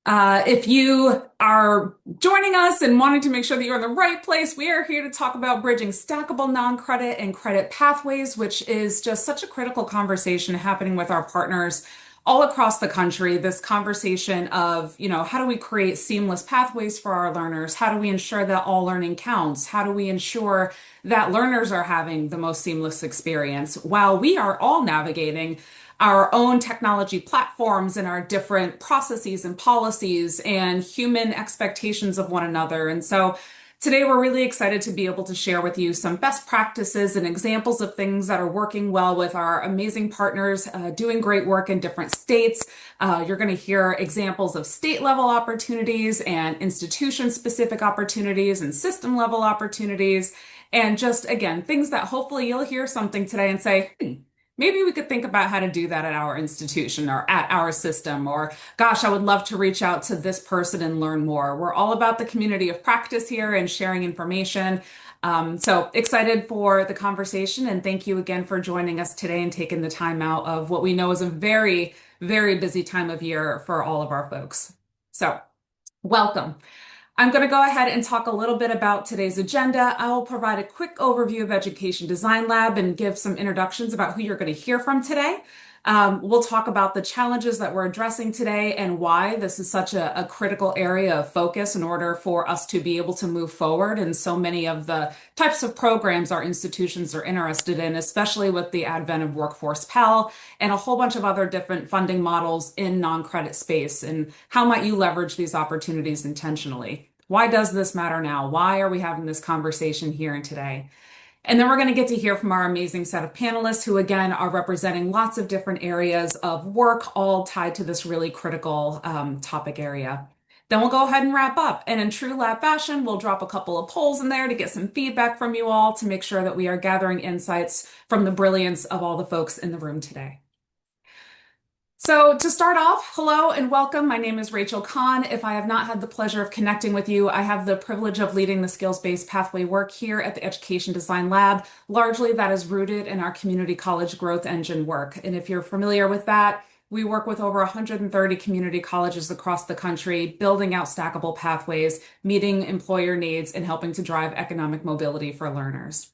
If you are joining us and wanting to make sure that you're in the right place, we are here to talk about bridging stackable non-credit and credit pathways, which is just such a critical conversation happening with our partners all across the country. This conversation of, how do we create seamless pathways for our learners? How do we ensure that all learning counts? How do we ensure that learners are having the most seamless experience while we are all navigating our own technology platforms and our different processes and policies and human expectations of one another. And so today we're really excited to be able to share with you some best practices and examples of things that are working well with our amazing partners doing great work in different states. You're going to hear examples of state level opportunities and institution specific opportunities and system level opportunities. And just again, things that hopefully you'll hear something today and say, maybe we could think about how to do that at our institution or at our system, or gosh, I would love to reach out to this person and learn more. We're all about the community of practice here and sharing information. So excited for the conversation, and thank you again for joining us today and taking the time out of what we know is a very, very busy time of year for all of our folks. So welcome. I'm going to go ahead and talk a little bit about today's agenda. I will provide a quick overview of Education Design Lab and give some introductions about who you're going to hear from today. We'll talk about the challenges that we're addressing today and why this is such a critical area of focus in order for us to be able to move forward in so many of the types of programs our institutions are interested in, especially with the advent of Workforce Pell and a whole bunch of other different funding models in non-credit space. And how might you leverage these opportunities intentionally? Why does this matter now? Why are we having this conversation here and today? And then we're going to get to hear from our amazing set of panelists who, again, are representing lots of different areas of work, all tied to this really critical topic area. Then we'll go ahead and wrap up. And in true lab fashion, we'll drop a couple of polls in there to get some feedback from you all to make sure that we are gathering insights from the brilliance of all the folks in the room today. So to start off, hello and welcome. My name is Rachel Kahn. If I have not had the pleasure of connecting with you, I have the privilege of leading the skills-based pathway work here at the Education Design Lab. Largely that is rooted in our community college growth engine work. And if you're familiar with that, we work with over 130 community colleges across the country, building out stackable pathways, meeting employer needs, and helping to drive economic mobility for learners.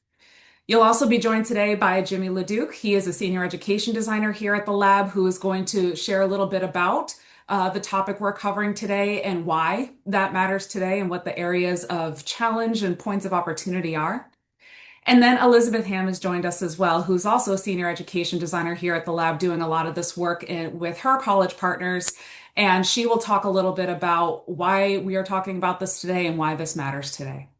You'll also be joined today by Jimmy Leduc. He is a senior education designer here at the lab who is going to share a little bit about the topic we're covering today and why that matters today and what the areas of challenge and points of opportunity are. And then Elizabeth Ham has joined us as well, who's also a senior education designer here at the lab doing a lot of this work with her college partners. And she will talk a little bit about why we are talking about this today and why this matters today.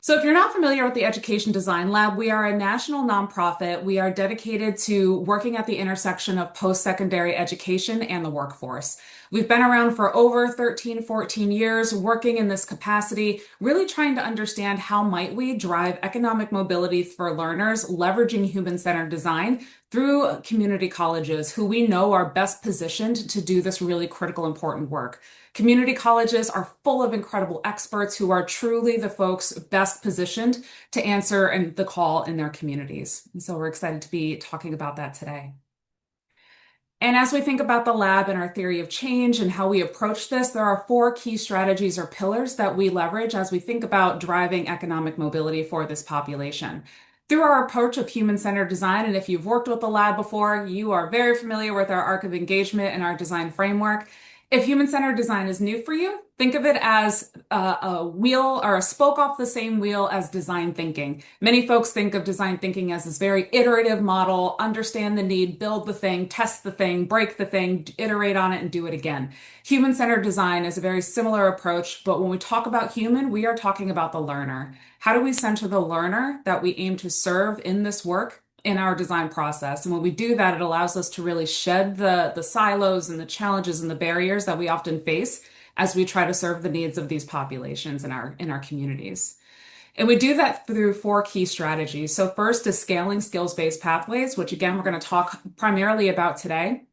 So if you're not familiar with the Education Design Lab, we are a national nonprofit. We are dedicated to working at the intersection of post-secondary education and the workforce. We've been around for over 13, 14 years, working in this capacity, really trying to understand how might we drive economic mobility for learners, leveraging human-centered design through community colleges who we know are best positioned to do this really critical, important work. Community colleges are full of incredible experts who are truly the folks best positioned to answer the call in their communities. And so we're excited to be talking about that today. And as we think about the lab and our theory of change and how we approach this, there are 4 key strategies or pillars that we leverage as we think about driving economic mobility for this population. Through our approach of human-centered design, and if you've worked with the lab before, you are very familiar with our arc of engagement and our design framework. If human-centered design is new for you, think of it as a wheel or a spoke off the same wheel as design thinking. Many folks think of design thinking as this very iterative model, understand the need, build the thing, test the thing, break the thing, iterate on it, and do it again. Human-centered design is a very similar approach, but when we talk about human, we are talking about the learner. How do we center the learner that we aim to serve in this work in our design process? And when we do that, it allows us to really shed the silos and the challenges and the barriers that we often face as we try to serve the needs of these populations in our communities. And we do that through 4 key strategies. So first is scaling skills-based pathways, which again, we're going to talk primarily about today.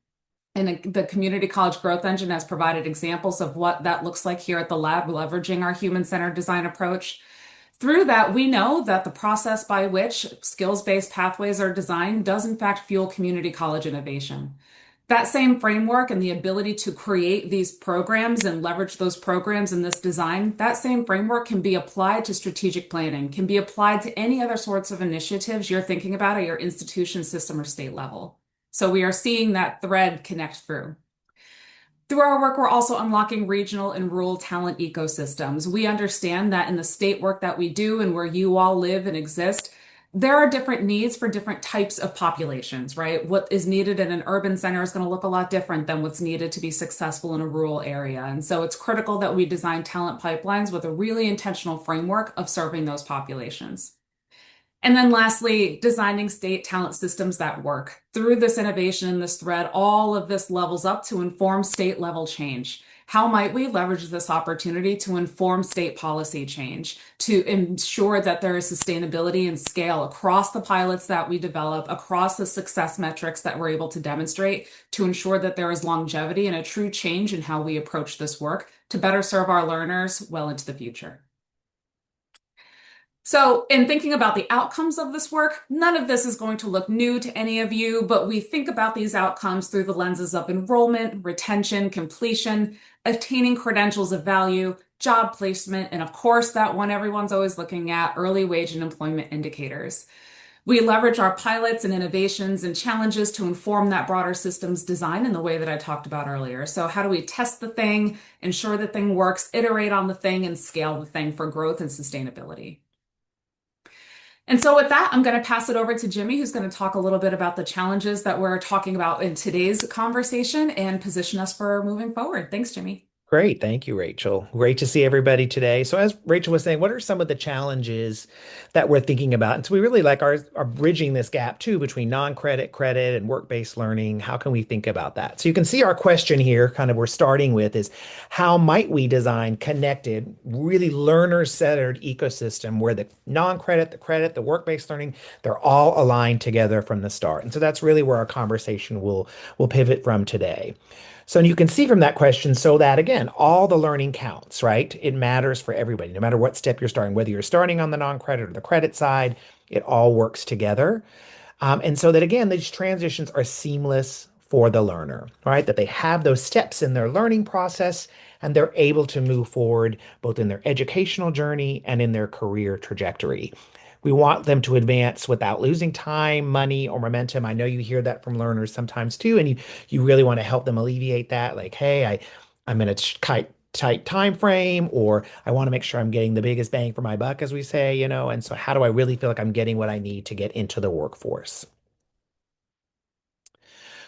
And the Community College Growth Engine has provided examples of what that looks like here at the lab, leveraging our human-centered design approach. Through that, we know that the process by which skills-based pathways are designed does in fact fuel community college innovation. That same framework and the ability to create these programs and leverage those programs in this design, that same framework can be applied to strategic planning, can be applied to any other sorts of initiatives you're thinking about at your institution, system, or state level. So we are seeing that thread connect through. Through our work, we're also unlocking regional and rural talent ecosystems. We understand that in the state work that we do and where you all live and exist, there are different needs for different types of populations, right? What is needed in an urban center is going to look a lot different than what's needed to be successful in a rural area. And so it's critical that we design talent pipelines with a really intentional framework of serving those populations. And then lastly, designing state talent systems that work. Through this innovation and this thread, all of this levels up to inform state level change. How might we leverage this opportunity to inform state policy change, to ensure that there is sustainability and scale across the pilots that we develop, across the success metrics that we're able to demonstrate, to ensure that there is longevity and a true change in how we approach this work to better serve our learners well into the future? So, in thinking about the outcomes of this work, none of this is going to look new to any of you, but we think about these outcomes through the lenses of enrollment, retention, completion, attaining credentials of value, job placement, and of course, that one everyone's always looking at, early wage and employment indicators. We leverage our pilots and innovations and challenges to inform that broader systems design in the way that I talked about earlier. So, how do we test the thing, ensure the thing works, iterate on the thing, and scale the thing for growth and sustainability? And so with that, I'm going to pass it over to Jimmy, who's going to talk a little bit about the challenges that we're talking about in today's conversation and position us for moving forward. Thanks, Jimmy. Great. Thank you, Rachel. Great to see everybody today. So, as Rachel was saying, what are some of the challenges that we're thinking about? And so, we really like are bridging this gap too between non-credit, credit, and work-based learning. How can we think about that? So, you can see our question here, kind of we're starting with is how might we design connected, really learner-centered ecosystem where the non-credit, the credit, the work-based learning, they're all aligned together from the start. And so that's really where our conversation will pivot from today. So you can see from that question, so that again, all the learning counts, right? It matters for everybody, no matter what step you're starting, whether you're starting on the non-credit or the credit side, it all works together. And so that again, these transitions are seamless for the learner, right? That they have those steps in their learning process and they're able to move forward both in their educational journey and in their career trajectory. We want them to advance without losing time, money, or momentum. I know you hear that from learners sometimes too, and you really want to help them alleviate that. Like, hey, I'm in a tight time frame, or I want to make sure I'm getting the biggest bang for my buck, as we say, And so, how do I really feel like I'm getting what I need to get into the workforce?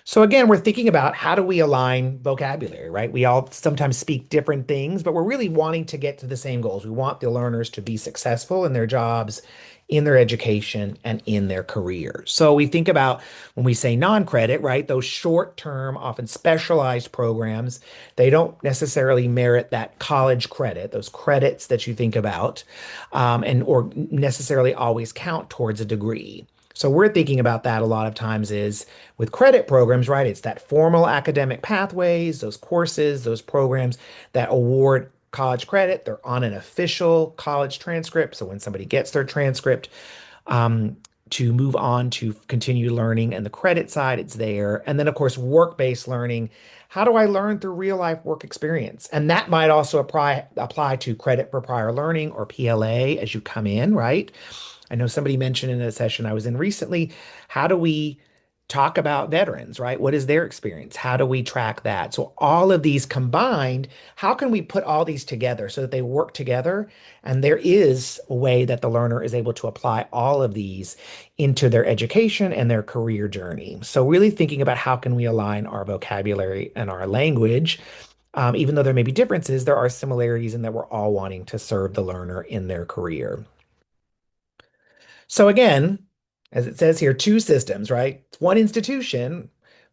So again, we're thinking about how do we align vocabulary, right? We all sometimes speak different things, but we're really wanting to get to the same goals. We want the learners to be successful in their jobs, in their education, and in their career. So we think about when we say non-credit, right? Those short-term, often specialized programs, they don't necessarily merit that college credit, those credits that you think about, and or necessarily always count towards a degree. So we're thinking about that a lot of times is with credit programs, right? It's that formal academic pathways, those courses, those programs that award college credit. They're on an official college transcript. So when somebody gets their transcript, um, to move on to continue learning and the credit side, it's there. And then, of course, work-based learning. How do I learn through real life work experience? And that might also apply to credit for prior learning or PLA as you come in, right? I know somebody mentioned in a session I was in recently, how do we talk about veterans, right? What is their experience? How do we track that? So all of these combined, how can we put all these together so that they work together? And there is a way that the learner is able to apply all of these into their education and their career journey. So really thinking about how can we align our vocabulary and our language. Even though there may be differences, there are similarities in that we're all wanting to serve the learner in their career. So again, as it says here, two systems, right? It's one institution,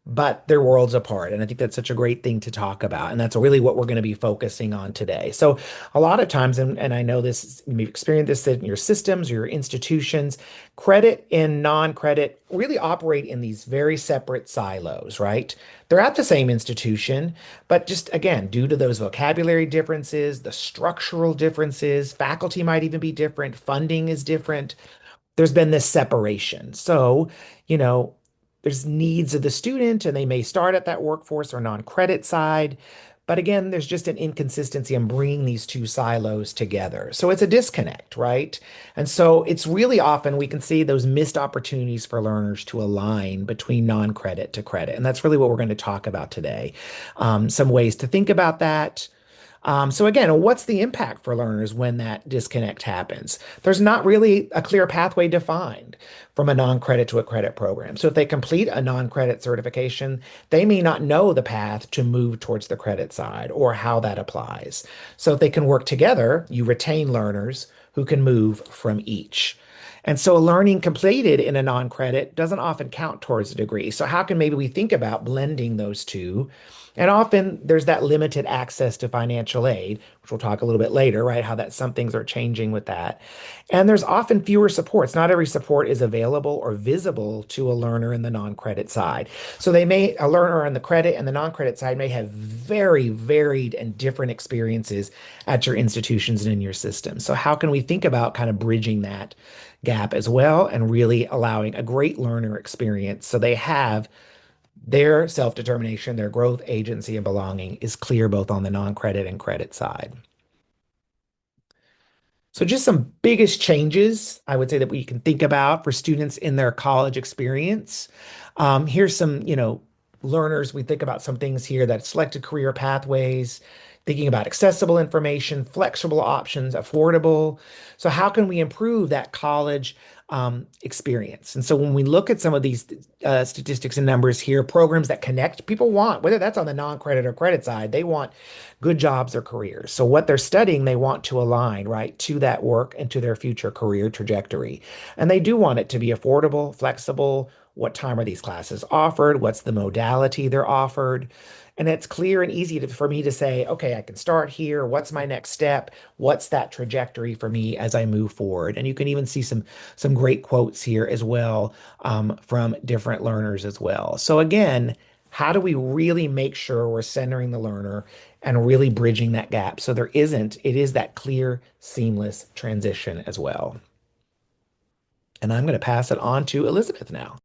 but they're worlds apart. And I think that's such a great thing to talk about. And that's really what we're going to be focusing on today. So a lot of times, and I know this, you've experienced this in your systems, your institutions, credit and non-credit really operate in these very separate silos, right? They're at the same institution, but just again, due to those vocabulary differences, the structural differences, faculty might even be different, funding is different, there's been this separation. So, you know, there's needs of the student and they may start at that workforce or non-credit side. But again, there's just an inconsistency in bringing these two silos together. So it's a disconnect, right? And so it's really often we can see those missed opportunities for learners to align between non-credit to credit. And that's really what we're going to talk about today. Some ways to think about that. So again, what's the impact for learners when that disconnect happens? There's not really a clear pathway defined from a non-credit to a credit program. So if they complete a non-credit certification, they may not know the path to move towards the credit side or how that applies. So if they can work together, you retain learners who can move from each. And so learning completed in a non-credit doesn't often count towards a degree. So how can maybe we think about blending those two? And often there's that limited access to financial aid, which we'll talk a little bit later, right? How that some things are changing with that. And there's often fewer supports. Not every support is available or visible to a learner in the non-credit side. So a learner on the credit and the non-credit side may have very varied and different experiences at your institutions and in your system. So how can we think about kind of bridging that gap as well and really allowing a great learner experience so they have their self-determination, their growth, agency, and belonging is clear both on the non-credit and credit side. So just some biggest changes I would say that we can think about for students in their college experience. Here's some, learners. We think about some things here that selected career pathways, thinking about accessible information, flexible options, affordable. So how can we improve that college experience? And so when we look at some of these statistics and numbers here, programs that connect, people want, whether that's on the non-credit or credit side, they want good jobs or careers. So what they're studying, they want to align, right, to that work and to their future career trajectory. And they do want it to be affordable, flexible. What time are these classes offered? What's the modality they're offered? And it's clear and easy for me to say, okay, I can start here. What's my next step? What's that trajectory for me as I move forward? And you can even see some great quotes here as well from different learners as well. So again, how do we really make sure we're centering the learner and really bridging that gap so it is that clear, seamless transition as well. And I'm going to pass it on to Elizabeth now.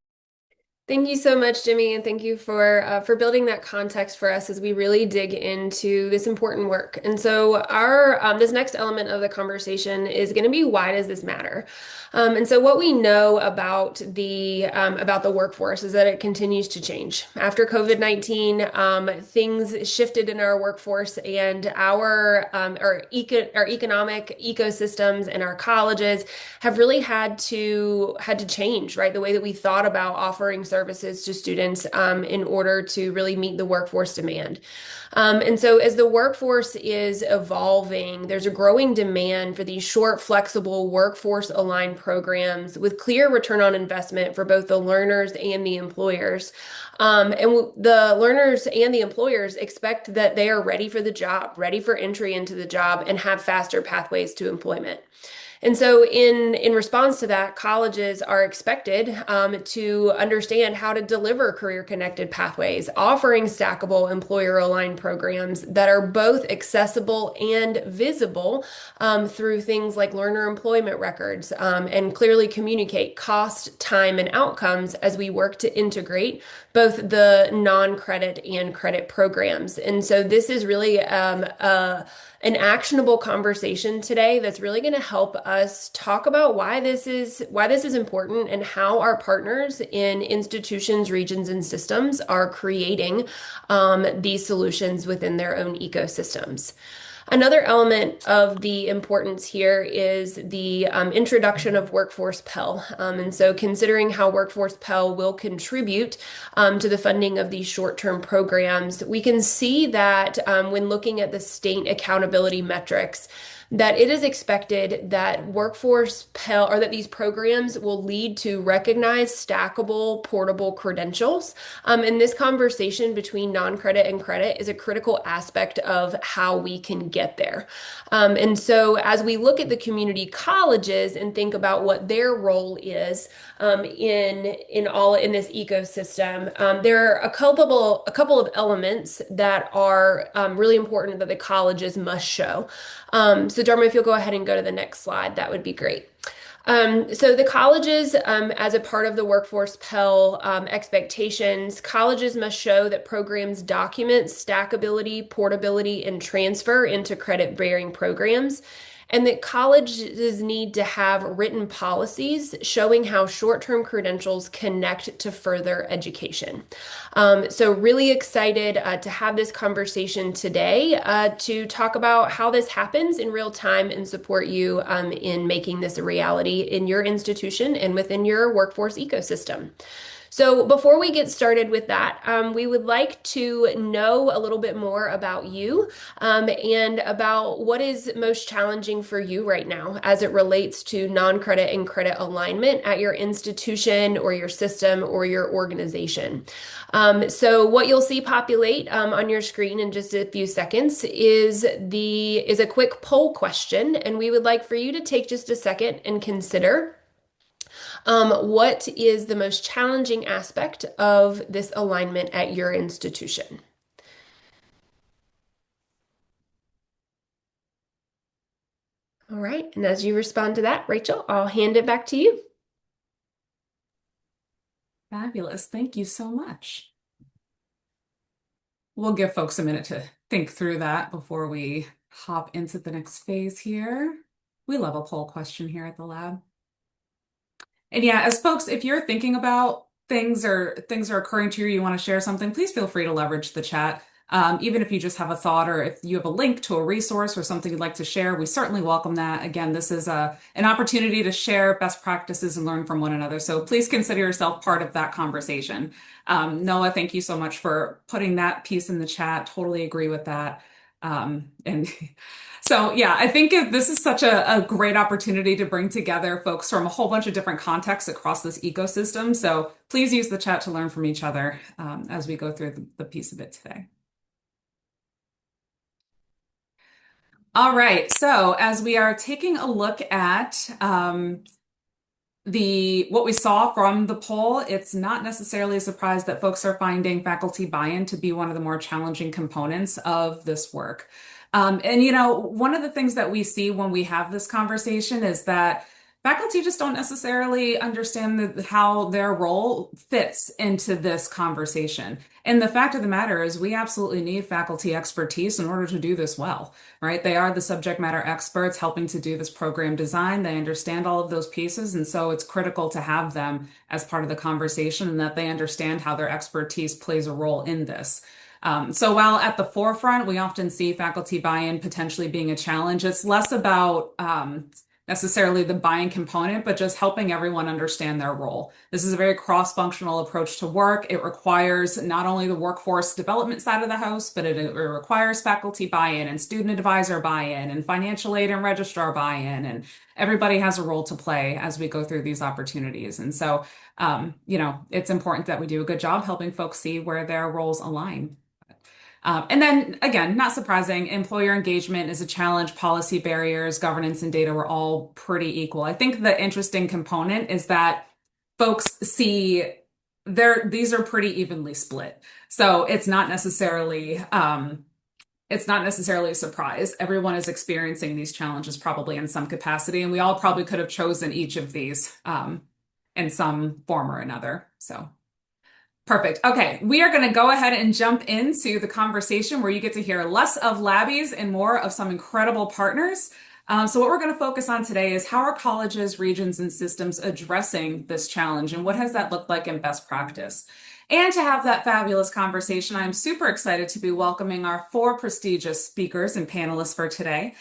Thank you so much, Jimmy, and thank you for building that context for us as we really dig into this important work. And so, our this next element of the conversation is going to be why does this matter? And so, what we know about the workforce is that it continues to change. After COVID-19, things shifted in our workforce, and our economic ecosystems and our colleges have really had to change, right? The way that we thought about offering services to students in order to really meet the workforce demand. And so as the workforce is evolving, there's a growing demand for these short, flexible, workforce-aligned programs with clear return on investment for both the learners and the employers. The learners and the employers expect that they are ready for the job, ready for entry into the job, and have faster pathways to employment. And so, in response to that, colleges are expected to understand how to deliver career-connected pathways, offering stackable employer-aligned programs that are both accessible and visible through things like learner employment records and clearly communicate cost, time, and outcomes as we work to integrate both the non-credit and credit programs. And so, this is really an actionable conversation today that's really going to help us talk about why this is important and how our partners in institutions, regions, and systems are creating these solutions within their own ecosystems. Another element of the importance here is the introduction of Workforce Pell. And so considering how Workforce Pell will contribute to the funding of these short-term programs, we can see that when looking at the state accountability metrics, that it is expected that Workforce Pell or that these programs will lead to recognized stackable portable credentials. And this conversation between non-credit and credit is a critical aspect of how we can get there. And so as we look at the community colleges and think about what their role is in this ecosystem, there are a couple of elements that are really important that the colleges must show. So Dharma, if you'll go ahead and go to the next slide, that would be great. So the colleges, as a part of the Workforce Pell expectations, colleges must show that programs document stackability, portability, and transfer into credit-bearing programs, and that colleges need to have written policies showing how short-term credentials connect to further education. So really excited to have this conversation today to talk about how this happens in real time and support you in making this a reality in your institution and within your workforce ecosystem. So before we get started with that, we would like to know a little bit more about you and about what is most challenging for you right now as it relates to non-credit and credit alignment at your institution or your system or your organization. So what you'll see populate on your screen in just a few seconds is a quick poll question, and we would like for you to take just a second and consider what is the most challenging aspect of this alignment at your institution? All right, and as you respond to that, Rachel, I'll hand it back to you. Fabulous. Thank you so much. We'll give folks a minute to think through that before we hop into the next phase here. We love a poll question here at the lab. And yeah, as folks, if you're thinking about things or things are occurring to you, you want to share something, please feel free to leverage the chat. Even if you just have a thought or if you have a link to a resource or something you'd like to share, we certainly welcome that. Again, this is an opportunity to share best practices and learn from one another. So please consider yourself part of that conversation. Noah, thank you so much for putting that piece in the chat. Totally agree with that. And so, yeah, I think this is such a great opportunity to bring together folks from a whole bunch of different contexts across this ecosystem. So please use the chat to learn from each other as we go through the piece of it today. All right, so as we are taking a look at what we saw from the poll, it's not necessarily a surprise that folks are finding faculty buy-in to be one of the more challenging components of this work. And one of the things that we see when we have this conversation is that faculty just don't necessarily understand how their role fits into this conversation. And the fact of the matter is we absolutely need faculty expertise in order to do this well, right? They are the subject matter experts helping to do this program design. They understand all of those pieces. And so it's critical to have them as part of the conversation and that they understand how their expertise plays a role in this. So while at the forefront, we often see faculty buy-in potentially being a challenge, it's less about necessarily the buying component, but just helping everyone understand their role. This is a very cross-functional approach to work. It requires not only the workforce development side of the house, but it requires faculty buy-in and student advisor buy-in and financial aid and registrar buy-in, and everybody has a role to play as we go through these opportunities. And so, it's important that we do a good job helping folks see where their roles align. And then again, not surprising, employer engagement is a challenge. Policy barriers, governance, and data were all pretty equal. I think the interesting component is that folks see these are pretty evenly split. So it's not necessarily a surprise. Everyone is experiencing these challenges probably in some capacity, and we all probably could have chosen each of these in some form or another. So. Perfect. Okay, we are going to go ahead and jump into the conversation where you get to hear less of labbies and more of some incredible partners. So what we're going to focus on today is how are colleges, regions, and systems addressing this challenge and what has that looked like in best practice? And to have that fabulous conversation, I'm super excited to be welcoming our 4 prestigious speakers and panelists for today.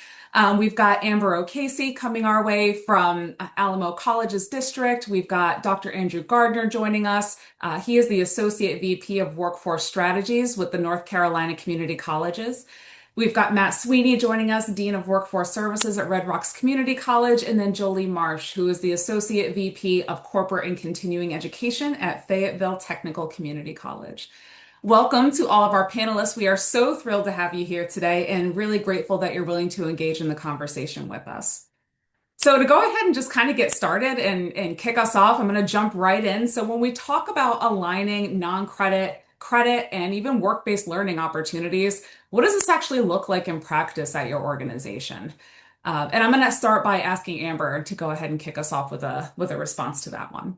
We've got Amber O'Casey coming our way from Alamo Colleges District. We've got Dr. Andrew Gardner joining us. He is the Associate VP of Workforce Strategies with the North Carolina Community Colleges. We've got Matt Sweeney joining us, Dean of Workforce Services at Red Rocks Community College, and then Jolie Marsh, who is the Associate VP of Corporate and Continuing Education at Fayetteville Technical Community College. Welcome to all of our panelists. We are so thrilled to have you here today and really grateful that you're willing to engage in the conversation with us. So to go ahead and just kind of get started and kick us off, I'm going to jump right in. So when we talk about aligning non-credit, credit, and even work-based learning opportunities, what does this actually look like in practice at your organization? And I'm going to start by asking Amber to go ahead and kick us off with a response to that one.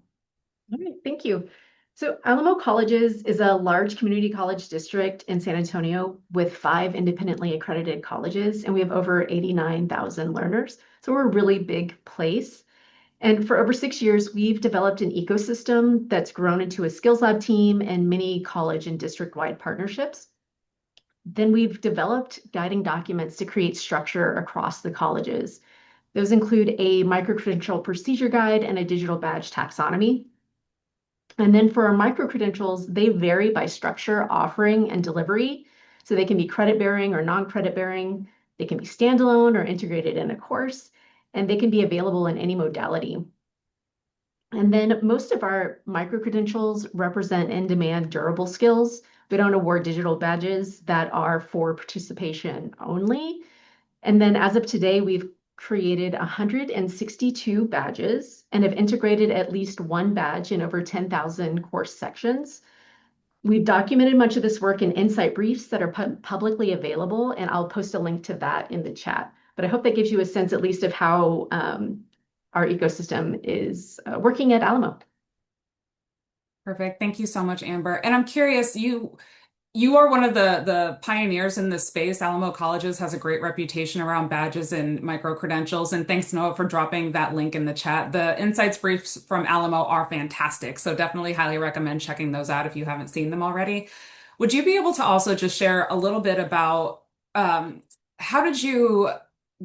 All right, thank you. So Alamo Colleges is a large community college district in San Antonio with 5 independently accredited colleges, and we have over 89,000 learners. So we're a really big place. And for over 6 years, we've developed an ecosystem that's grown into a skills lab team and many college and district-wide partnerships. Then we've developed guiding documents to create structure across the colleges. Those include a micro-credential procedure guide and a digital badge taxonomy. And then for our micro-credentials, they vary by structure, offering, and delivery. So they can be credit-bearing or non-credit bearing. They can be standalone or integrated in a course, and they can be available in any modality. And then most of our micro-credentials represent in-demand durable skills. We don't award digital badges that are for participation only. And then as of today, we've created 162 badges and have integrated at least one badge in over 10,000 course sections. We've documented much of this work in insight briefs that are publicly available, and I'll post a link to that in the chat. But I hope that gives you a sense at least of how our ecosystem is working at Alamo. Perfect. Thank you so much, Amber. And I'm curious, you are one of the pioneers in this space. Alamo Colleges has a great reputation around badges and micro credentials. And thanks, Noah, for dropping that link in the chat. The insights briefs from Alamo are fantastic. So definitely highly recommend checking those out if you haven't seen them already. Would you be able to also just share a little bit about how did you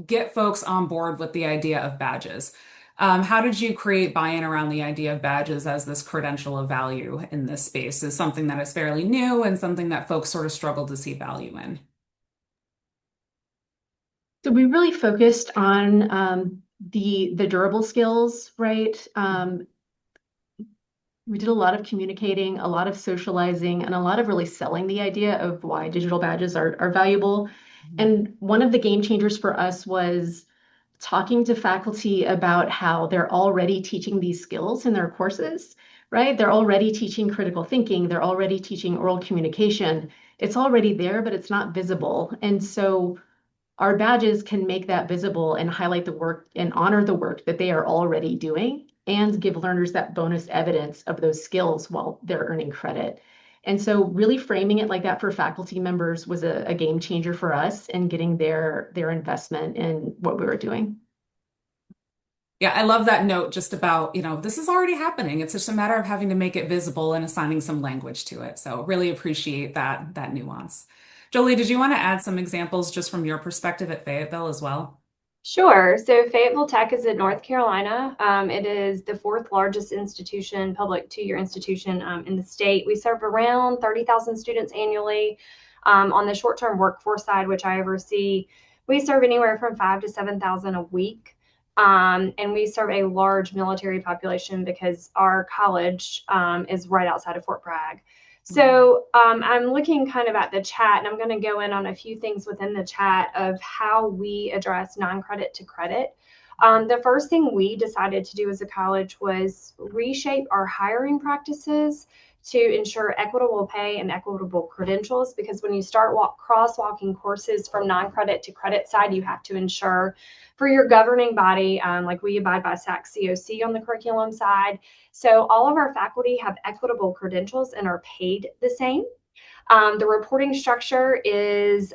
get folks on board with the idea of badges? How did you create buy-in around the idea of badges as this credential of value in this space? Is something that is fairly new and something that folks sort of struggle to see value in? So we really focused on the durable skills, right? We did a lot of communicating, a lot of socializing, and a lot of really selling the idea of why digital badges are valuable. And one of the game changers for us was talking to faculty about how they're already teaching these skills in their courses, right? They're already teaching critical thinking. They're already teaching oral communication. It's already there, but it's not visible. And so our badges can make that visible and highlight the work and honor the work that they are already doing and give learners that bonus evidence of those skills while they're earning credit. And so really framing it like that for faculty members was a game changer for us in getting their investment in what we were doing. Yeah, I love that note just about, this is already happening. It's just a matter of having to make it visible and assigning some language to it. So really appreciate that nuance. Jolie, did you want to add some examples just from your perspective at Fayetteville as well? Sure. So Fayetteville Tech is in North Carolina. It is the fourth largest institution, public two-year institution in the state. We serve around 30,000 students annually. On the short-term workforce side, which I oversee, we serve anywhere from 5 to 7,000 a week. And we serve a large military population because our college is right outside of Fort Bragg. So I'm looking kind of at the chat, and I'm going to go in on a few things within the chat of how we address non-credit to credit. The first thing we decided to do as a college was reshape our hiring practices to ensure equitable pay and equitable credentials, because when you start crosswalking courses from non-credit to credit side, you have to ensure for your governing body, like we abide by SAC COC on the curriculum side. So all of our faculty have equitable credentials and are paid the same. The reporting structure is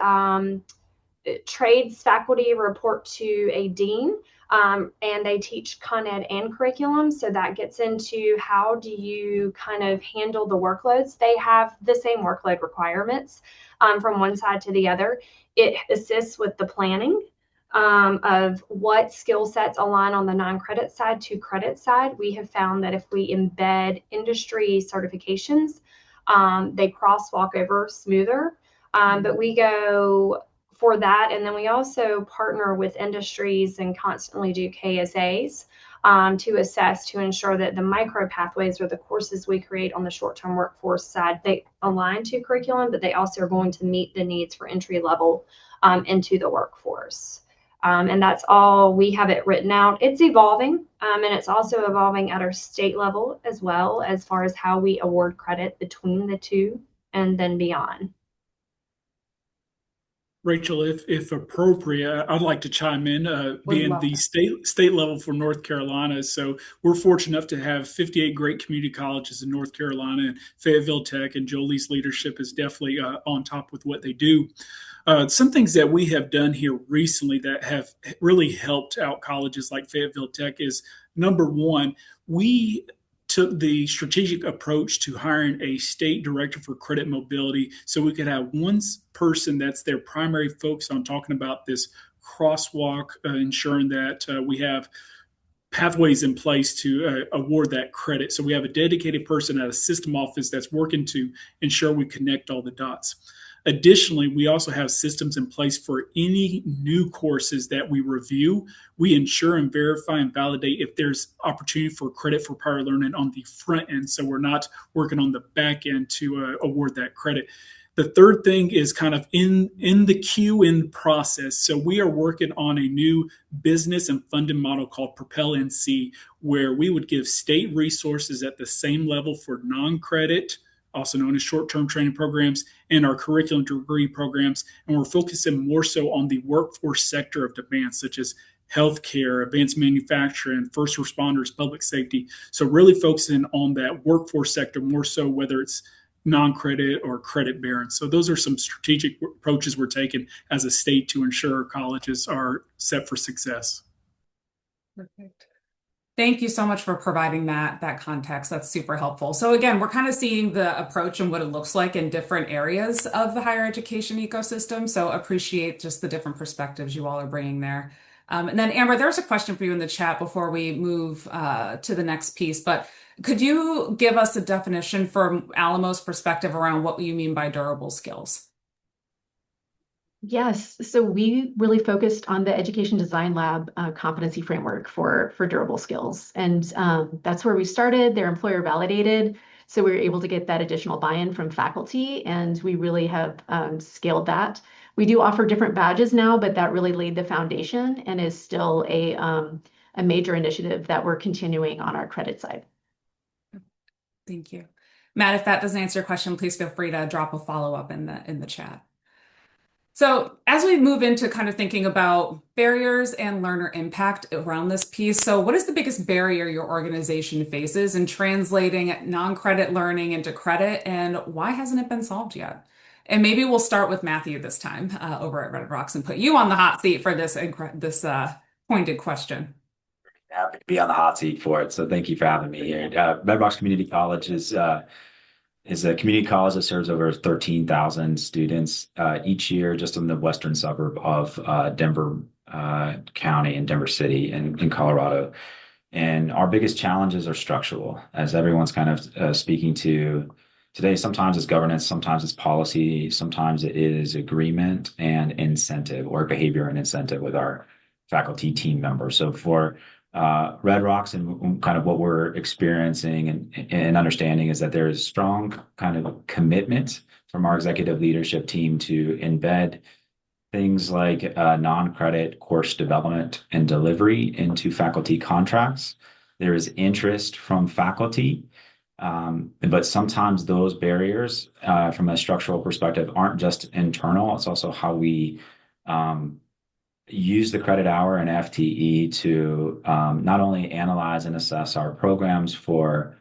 trades faculty report to a dean, and they teach Con Ed and curriculum. So that gets into how do you kind of handle the workloads. They have the same workload requirements from one side to the other. It assists with the planning of what skill sets align on the non-credit side to credit side. We have found that if we embed industry certifications, they crosswalk over smoother. But we go for that. And then we also partner with industries and constantly do KSAs to assess, to ensure that the micro pathways or the courses we create on the short-term workforce side, they align to curriculum, but they also are going to meet the needs for entry level into the workforce. And that's all. We have it written out. It's evolving, and it's also evolving at our state level as well, as far as how we award credit between the two and then beyond. Rachel, if appropriate, I'd like to chime in, Would being love the to. state level for North Carolina. So we're fortunate enough to have 58 great community colleges in North Carolina, and Fayetteville Tech and Jolie's leadership is definitely on top with what they do. Some things that we have done here recently that have really helped out colleges like Fayetteville Tech is number one, we took the strategic approach to hiring a state director for credit mobility so we could have one person that's their primary focus on talking about this crosswalk, ensuring that we have pathways in place to award that credit. So we have a dedicated person at a system office that's working to ensure we connect all the dots. Additionally, we also have systems in place for any new courses that we review. We ensure and verify and validate if there's opportunity for credit for prior learning on the front end. So we're not working on the back end to award that credit. The third thing is kind of in the queue in process. So we are working on a new business and funding model called Propel NC, where we would give state resources at the same level for non-credit, also known as short-term training programs, and our curriculum degree programs. And we're focusing more so on the workforce sector of demand, such as healthcare, advanced manufacturing, first responders, public safety. So really focusing on that workforce sector more so, whether it's non-credit or credit bearing. So those are some strategic approaches we're taking as a state to ensure our colleges are set for success. Perfect. Thank you so much for providing that context. That's super helpful. So again, we're kind of seeing the approach and what it looks like in different areas of the higher education ecosystem. So appreciate just the different perspectives you all are bringing there. And then Amber, there's a question for you in the chat before we move to the next piece, but could you give us a definition from Alamo's perspective around what you mean by durable skills? Yes, so we really focused on the Education Design Lab competency framework for durable skills. And that's where we started. They're employer validated. So we were able to get that additional buy-in from faculty, and we really have scaled that. We do offer different badges now, but that really laid the foundation and is still a major initiative that we're continuing on our credit side. Thank you. Matt, if that doesn't answer your question, please feel free to drop a follow-up in the chat. So as we move into kind of thinking about barriers and learner impact around this piece, so what is the biggest barrier your organization faces in translating non-credit learning into credit, and why hasn't it been solved yet? And maybe we'll start with Matthew this time over at Red Rocks and put you on the hot seat for this pointed question. Happy to be on the hot seat for it. So thank you for having me here. Red Rocks Community College is a community college that serves over 13,000 students each year, just in the western suburb of Denver County and Denver City in Colorado. And our biggest challenges are structural, as everyone's kind of speaking to today. Sometimes it's governance, sometimes it's policy, sometimes it is agreement and incentive, or behavior and incentive with our faculty team members. So for Red Rocks and kind of what we're experiencing and understanding is that there is strong kind of commitment from our executive leadership team to embed things like non-credit course development and delivery into faculty contracts. There is interest from faculty, but sometimes those barriers from a structural perspective aren't just internal. It's also how we use the credit hour and FTE to not only analyze and assess our programs for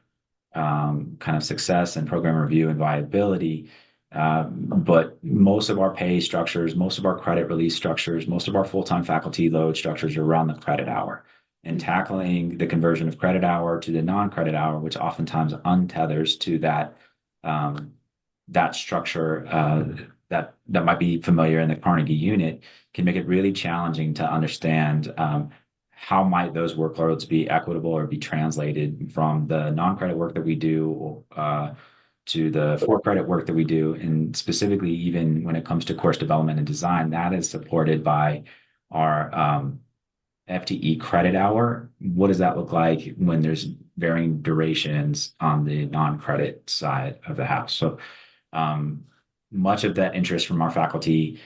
kind of success and program review and viability, but most of our pay structures, most of our credit release structures, most of our full-time faculty load structures are around the credit hour, and tackling the conversion of credit hour to the non-credit hour, which oftentimes untethers to that structure that might be familiar in the Carnegie unit, can make it really challenging to understand how might those workloads be equitable or be translated from the non-credit work that we do to the for-credit work that we do. And specifically, even when it comes to course development and design, that is supported by our FTE credit hour. What does that look like when there's varying durations on the non-credit side of the house? So much of that interest from our faculty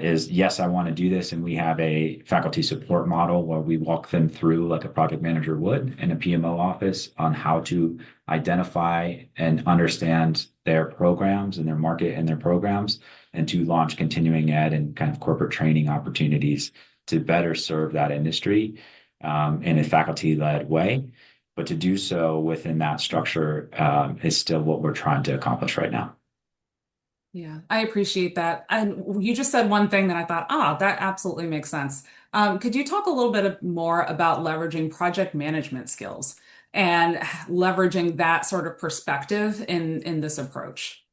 is, yes, I want to do this. And we have a faculty support model where we walk them through, like a project manager would in a PMO office, on how to identify and understand their programs and their market and their programs, and to launch continuing ed and kind of corporate training opportunities to better serve that industry in a faculty-led way. But to do so within that structure is still what we're trying to accomplish right now. Yeah, I appreciate that. And you just said one thing that I thought, that absolutely makes sense. Could you talk a little bit more about leveraging project management skills and leveraging that sort of perspective in this approach?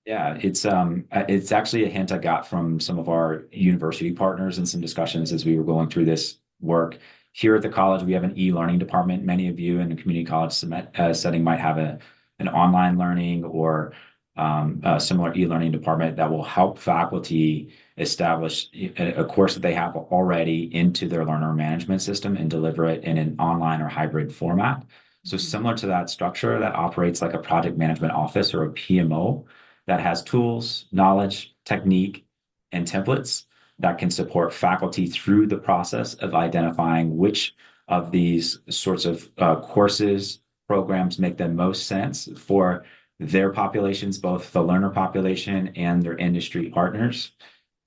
Yeah, it's actually a hint I got from some of our university partners in some discussions as we were going through this work. Here at the college, we have an e-learning department. Many of you in the community college setting might have an online learning or a similar e-learning department that will help faculty establish a course that they have already into their learner management system and deliver it in an online or hybrid format. So similar to that structure that operates like a project management office or a PMO that has tools, knowledge, technique, and templates that can support faculty through the process of identifying which of these sorts of courses, programs make the most sense for their populations, both the learner population and their industry partners,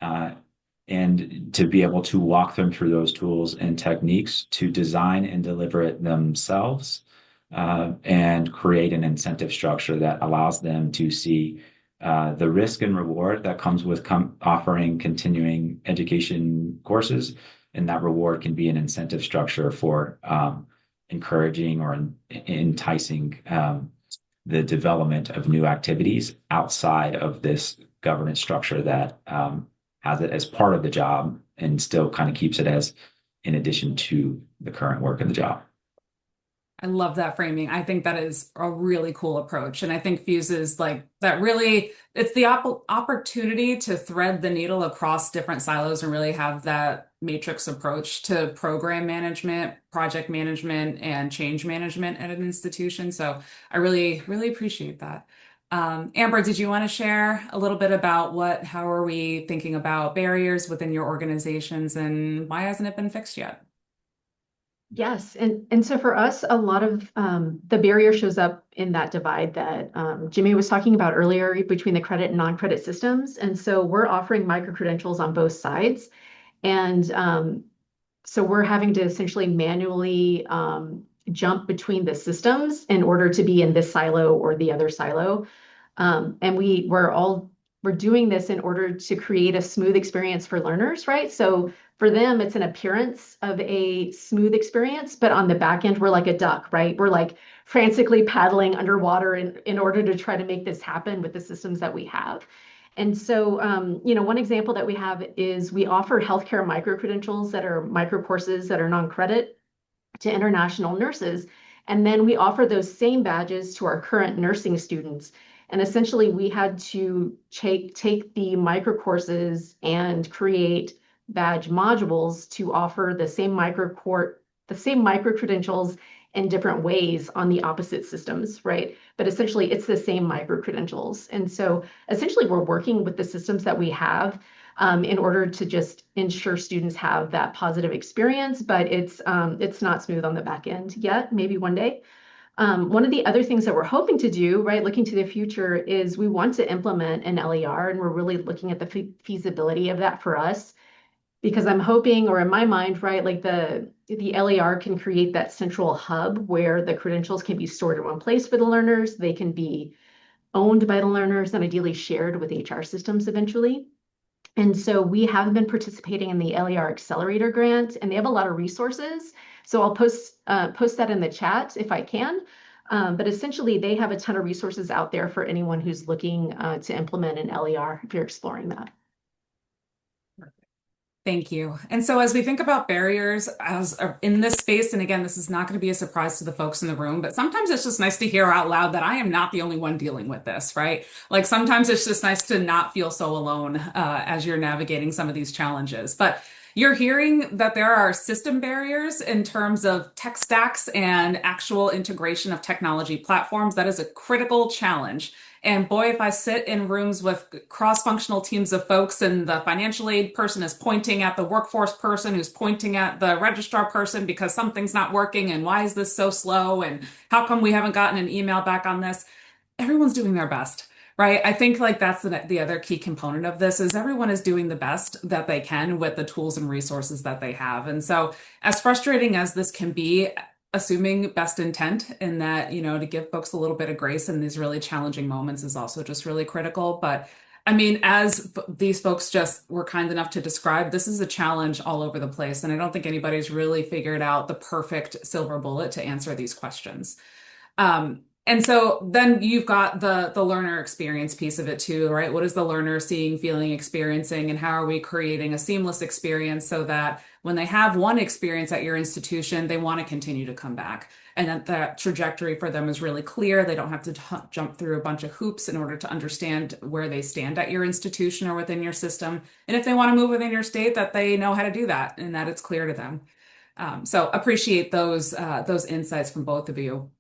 and to be able to walk them through those tools and techniques to design and deliver it themselves, and create an incentive structure that allows them to see the risk and reward that comes with offering continuing education courses. And that reward can be an incentive structure for encouraging or enticing the development of new activities outside of this governance structure that has it as part of the job and still kind of keeps it as in addition to the current work of the job. I love that framing. I think that is a really cool approach. And I think Fuses like that really, it's the opportunity to thread the needle across different silos and really have that matrix approach to program management, project management, and change management at an institution. So I really, really appreciate that. Amber, did you want to share a little bit about how are we thinking about barriers within your organizations and why hasn't it been fixed yet? Yes, and so for us, a lot of the barrier shows up in that divide that Jimmy was talking about earlier between the credit and non-credit systems. And so we're offering micro-credentials on both sides. And so we're having to essentially manually jump between the systems in order to be in this silo or the other silo. And we're doing this in order to create a smooth experience for learners, right? So for them, it's an appearance of a smooth experience, but on the back end, we're like a duck, right? We're like frantically paddling underwater in order to try to make this happen with the systems that we have. And so, one example that we have is we offer healthcare micro-credentials that are micro courses that are non-credit to international nurses. And then we offer those same badges to our current nursing students. And essentially, we had to take the micro courses and create badge modules to offer the same micro credentials in different ways on the opposite systems, right? But essentially, it's the same micro credentials. And so essentially, we're working with the systems that we have in order to just ensure students have that positive experience, but it's not smooth on the back end yet, maybe one day. One of the other things that we're hoping to do, right, looking to the future, is we want to implement an LER, and we're really looking at the feasibility of that for us. Because I'm hoping, or in my mind, right, like the LER can create that central hub where the credentials can be stored in one place for the learners. They can be owned by the learners and ideally shared with HR systems eventually. And so we have been participating in the LER Accelerator Grant, and they have a lot of resources. So I'll post that in the chat if I can. But essentially, they have a ton of resources out there for anyone who's looking to implement an LER if you're exploring that. Thank you. And so as we think about barriers as in this space, and again, this is not going to be a surprise to the folks in the room, but sometimes it's just nice to hear out loud that I am not the only one dealing with this, right? Like sometimes it's just nice to not feel so alone as you're navigating some of these challenges. But you're hearing that there are system barriers in terms of tech stacks and actual integration of technology platforms. That is a critical challenge. And boy, if I sit in rooms with cross-functional teams of folks and the financial aid person is pointing at the workforce person who's pointing at the registrar person because something's not working and why is this so slow and how come we haven't gotten an email back on this? Everyone's doing their best, right? I think like that's the other key component of this is everyone is doing the best that they can with the tools and resources that they have. And so as frustrating as this can be, assuming best intent in that, to give folks a little bit of grace in these really challenging moments is also just really critical. But I mean, as these folks just were kind enough to describe, this is a challenge all over the place. And I don't think anybody's really figured out the perfect silver bullet to answer these questions. And so then you've got the learner experience piece of it too, right? What is the learner seeing, feeling, experiencing, and how are we creating a seamless experience so that when they have one experience at your institution, they want to continue to come back, and that the trajectory for them is really clear. They don't have to jump through a bunch of hoops in order to understand where they stand at your institution or within your system. And if they want to move within your state, that they know how to do that and that it's clear to them. So appreciate those insights from both of you.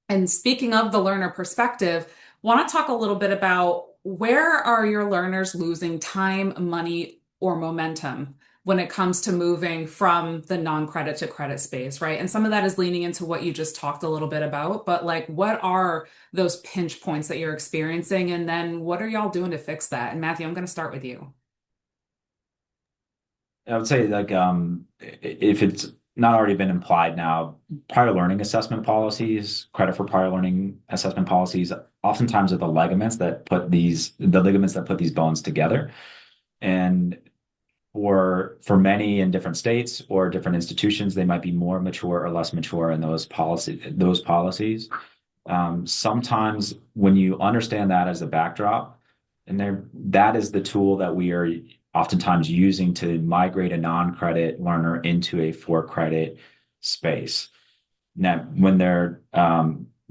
And speaking of the learner perspective, want to talk a little bit about where are your learners losing time, money, or momentum when it comes to moving from the non-credit to credit space, right? And some of that is leaning into what you just talked a little bit about, but like what are those pinch points that you're experiencing? And then what are y'all doing to fix that? And Matthew, I'm going to start with you. I would say like if it's not already been implied now, prior learning assessment policies, credit for prior learning assessment policies, oftentimes are the ligaments that put these bones together. And for many in different states or different institutions, they might be more mature or less mature in those policies. Sometimes when you understand that as a backdrop, and that is the tool that we are oftentimes using to migrate a non-credit learner into a for-credit space. Now, when they're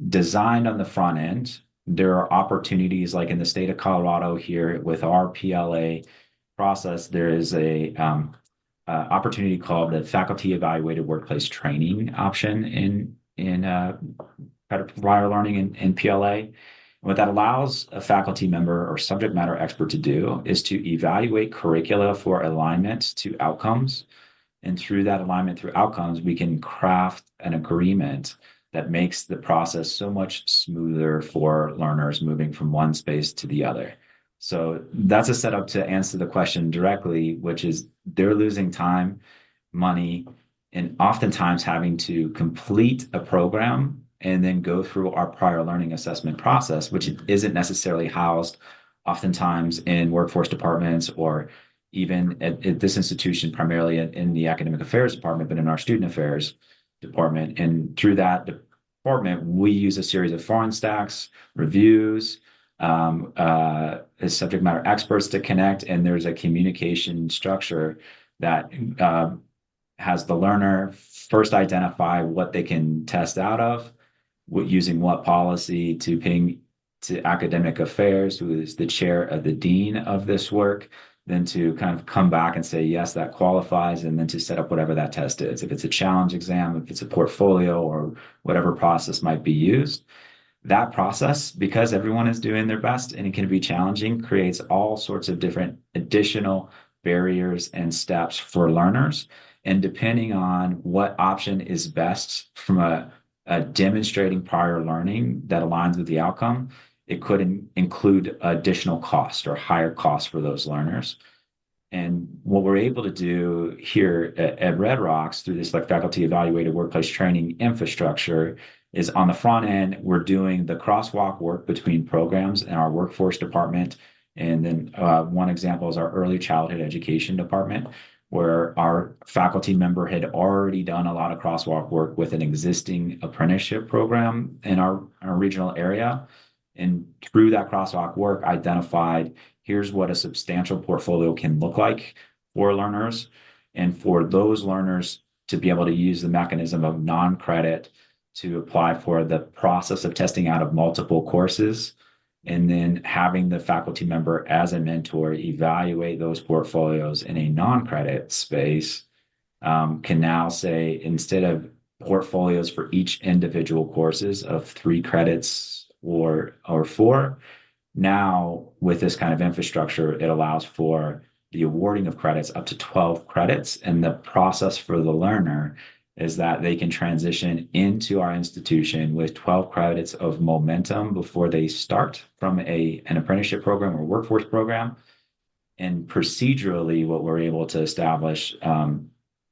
designed on the front end, there are opportunities like in the state of Colorado here with our PLA process, there is a opportunity called the Faculty Evaluated Workplace Training option in credit for prior learning in PLA. What that allows a faculty member or subject matter expert to do is to evaluate curricula for alignment to outcomes. And through that alignment through outcomes, we can craft an agreement that makes the process so much smoother for learners moving from one space to the other. So that's a setup to answer the question directly, which is they're losing time, money, and oftentimes having to complete a program and then go through our prior learning assessment process, which isn't necessarily housed oftentimes in workforce departments or even at this institution, primarily in the academic affairs department, but in our student affairs department. And through that department, we use a series of foreign stacks, reviews, as subject matter experts to connect, and there's a communication structure that has the learner first identify what they can test out of, using what policy to ping to academic affairs, who is the chair of the dean of this work, then to kind of come back and say, yes, that qualifies, and then to set up whatever that test is. If it's a challenge exam, if it's a portfolio, or whatever process might be used. That process, because everyone is doing their best and it can be challenging, creates all sorts of different additional barriers and steps for learners. And depending on what option is best from a demonstrating prior learning that aligns with the outcome, it could include additional cost or higher cost for those learners. And what we're able to do here at Red Rocks through this like faculty evaluated workplace training infrastructure is on the front end, we're doing the crosswalk work between programs and our workforce department. And then one example is our early childhood education department, where our faculty member had already done a lot of crosswalk work with an existing apprenticeship program in our regional area. And through that crosswalk work, identified here's what a substantial portfolio can look like for learners. And for those learners to be able to use the mechanism of non-credit to apply for the process of testing out of multiple courses, and then having the faculty member as a mentor evaluate those portfolios in a non-credit space, can now say, instead of portfolios for each individual courses of 3 credits or 4, now with this kind of infrastructure, it allows for the awarding of credits up to 12 credits, and the process for the learner is that they can transition into our institution with 12 credits of momentum before they start from an apprenticeship program or workforce program. And procedurally, what we're able to establish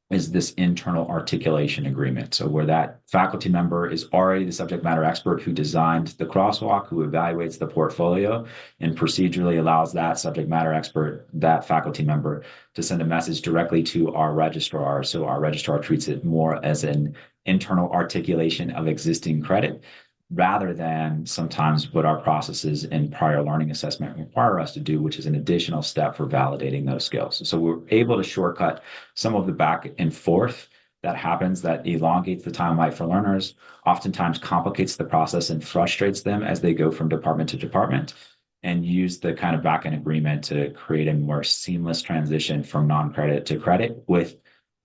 is this internal articulation agreement. So where that faculty member is already the subject matter expert who designed the crosswalk, who evaluates the portfolio, and procedurally allows that subject matter expert, that faculty member, to send a message directly to our registrar. So our registrar treats it more as an internal articulation of existing credit, rather than sometimes what our processes in prior learning assessment require us to do, which is an additional step for validating those skills. So we're able to shortcut some of the back and forth that happens, that elongates the timeline for learners, oftentimes complicates the process and frustrates them as they go from department to department, and use the kind of back-end agreement to create a more seamless transition from non-credit to credit with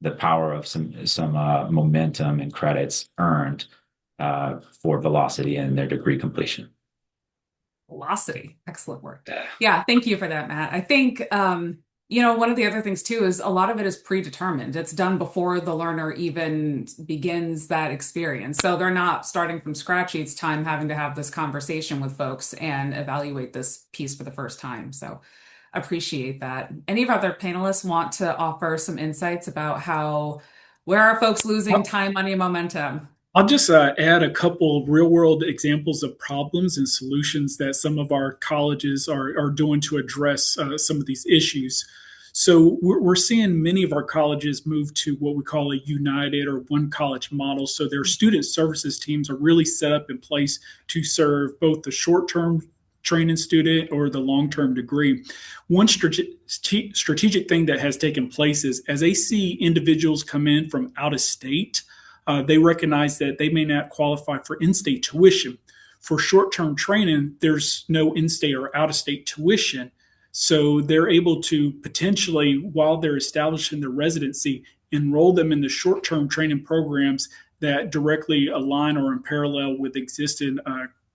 the power of some momentum and credits earned for velocity and their degree completion. Velocity. Excellent work. Yeah, thank you for that, Matt. I think, one of the other things too is a lot of it is predetermined. It's done before the learner even begins that experience. So they're not starting from scratch each time having to have this conversation with folks and evaluate this piece for the first time. So appreciate that. Any of our other panelists want to offer some insights about where are folks losing time, money, and momentum? I'll just add a couple real world examples of problems and solutions that some of our colleges are doing to address some of these issues. So we're seeing many of our colleges move to what we call a united or one college model. So their student services teams are really set up in place to serve both the short-term training student or the long-term degree. One strategic thing that has taken place is as they see individuals come in from out of state, they recognize that they may not qualify for in-state tuition. For short-term training, there's no in-state or out-of-state tuition. So they're able to potentially, while they're establishing their residency, enroll them in the short-term training programs that directly align or in parallel with existing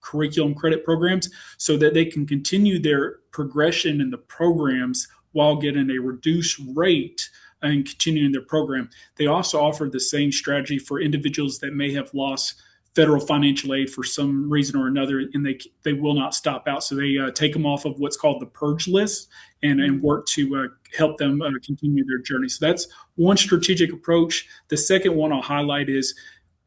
curriculum credit programs so that they can continue their progression in the programs while getting a reduced rate and continuing their program. They also offer the same strategy for individuals that may have lost federal financial aid for some reason or another, and they will not stop out. So they take them off of what's called the purge list and work to help them continue their journey. So that's one strategic approach. The second one I'll highlight is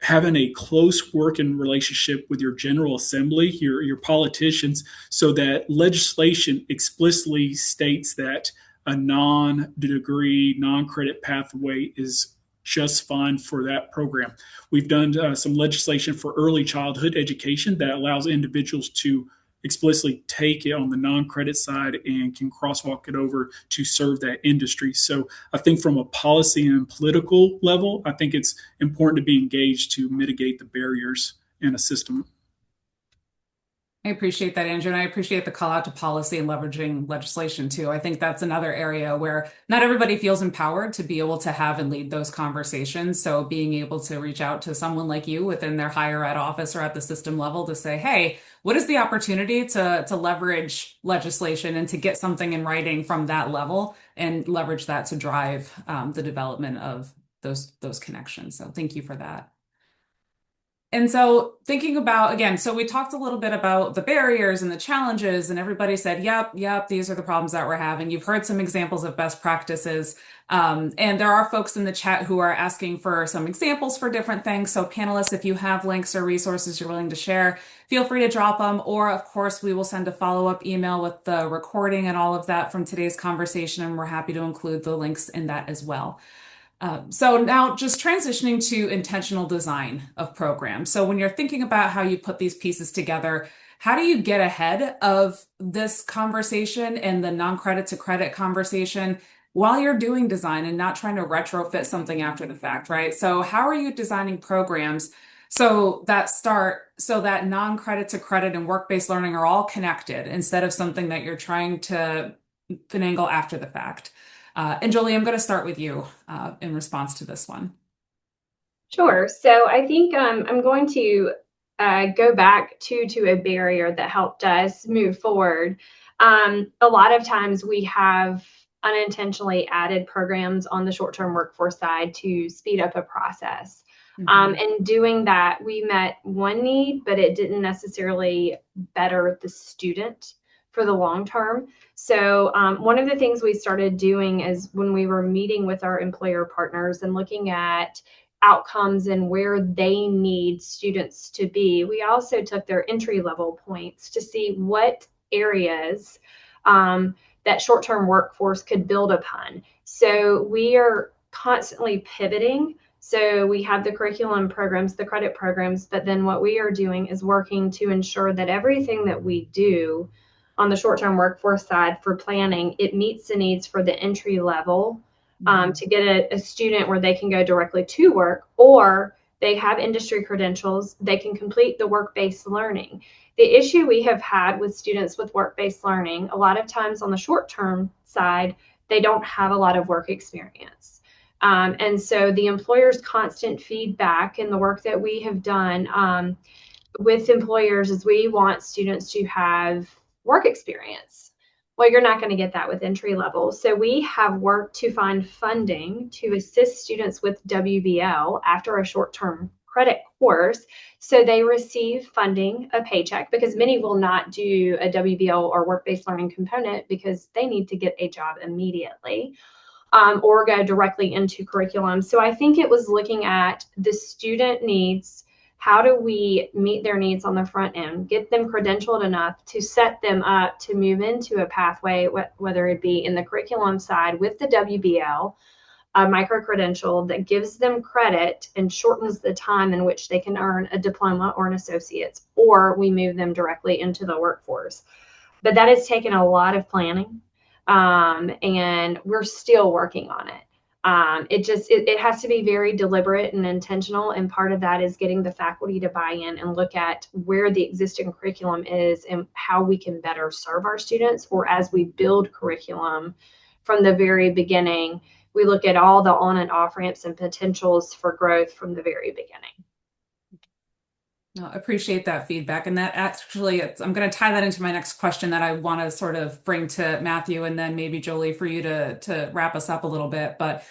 having a close working relationship with your General Assembly, your politicians, so that legislation explicitly states that a non-degree, non-credit pathway is just fine for that program. We've done some legislation for early childhood education that allows individuals to explicitly take it on the non-credit side and can crosswalk it over to serve that industry. So I think from a policy and political level, I think it's important to be engaged to mitigate the barriers in a system. I appreciate that, Andrew, and I appreciate the call out to policy and leveraging legislation too. I think that's another area where not everybody feels empowered to be able to have and lead those conversations. So being able to reach out to someone like you within their higher ed office or at the system level to say, hey, what is the opportunity to leverage legislation and to get something in writing from that level and leverage that to drive the development of those connections. So thank you for that. And so thinking about, again, so we talked a little bit about the barriers and the challenges, and everybody said, yep, these are the problems that we're having. You've heard some examples of best practices. And there are folks in the chat who are asking for some examples for different things. So panelists, if you have links or resources you're willing to share, feel free to drop them. Or of course, we will send a follow-up email with the recording and all of that from today's conversation. And we're happy to include the links in that as well. So now just transitioning to intentional design of programs. So when you're thinking about how you put these pieces together, how do you get ahead of this conversation and the non-credit to credit conversation while you're doing design and not trying to retrofit something after the fact, right? So how are you designing programs so that non-credit to credit and work-based learning are all connected instead of something that you're trying to finagle after the fact? And Jolie, I'm going to start with you in response to this one. Sure. So I think I'm going to go back to a barrier that helped us move forward. A lot of times we have unintentionally added programs on the short-term workforce side to speed up a process. And doing that, we met one need, but it didn't necessarily better the student for the long term. So one of the things we started doing is when we were meeting with our employer partners and looking at outcomes and where they need students to be, we also took their entry level points to see what areas that short-term workforce could build upon. So we are constantly pivoting. So we have the curriculum programs, the credit programs, but then what we are doing is working to ensure that everything that we do on the short-term workforce side for planning, it meets the needs for the entry level to get a student where they can go directly to work, or they have industry credentials, they can complete the work-based learning. The issue we have had with students with work-based learning, a lot of times on the short-term side, they don't have a lot of work experience. And so the employer's constant feedback and the work that we have done with employers is we want students to have work experience. Well, you're not going to get that with entry level. So we have worked to find funding to assist students with WBL after a short-term credit course. So they receive funding, a paycheck, because many will not do a WBL or work-based learning component because they need to get a job immediately. Or go directly into curriculum. So I think it was looking at the student needs. How do we meet their needs on the front end, get them credentialed enough to set them up to move into a pathway, whether it be in the curriculum side with the WBL, a micro-credential that gives them credit and shortens the time in which they can earn a diploma or an associate's, or we move them directly into the workforce. But that has taken a lot of planning. And we're still working on it. It has to be very deliberate and intentional. And part of that is getting the faculty to buy in and look at where the existing curriculum is and how we can better serve our students. Or as we build curriculum from the very beginning, we look at all the on and off ramps and potentials for growth from the very beginning. No, I appreciate that feedback. And that actually, I'm going to tie that into my next question that I want to sort of bring to Matthew and then maybe Jolie for you to wrap us up a little bit. But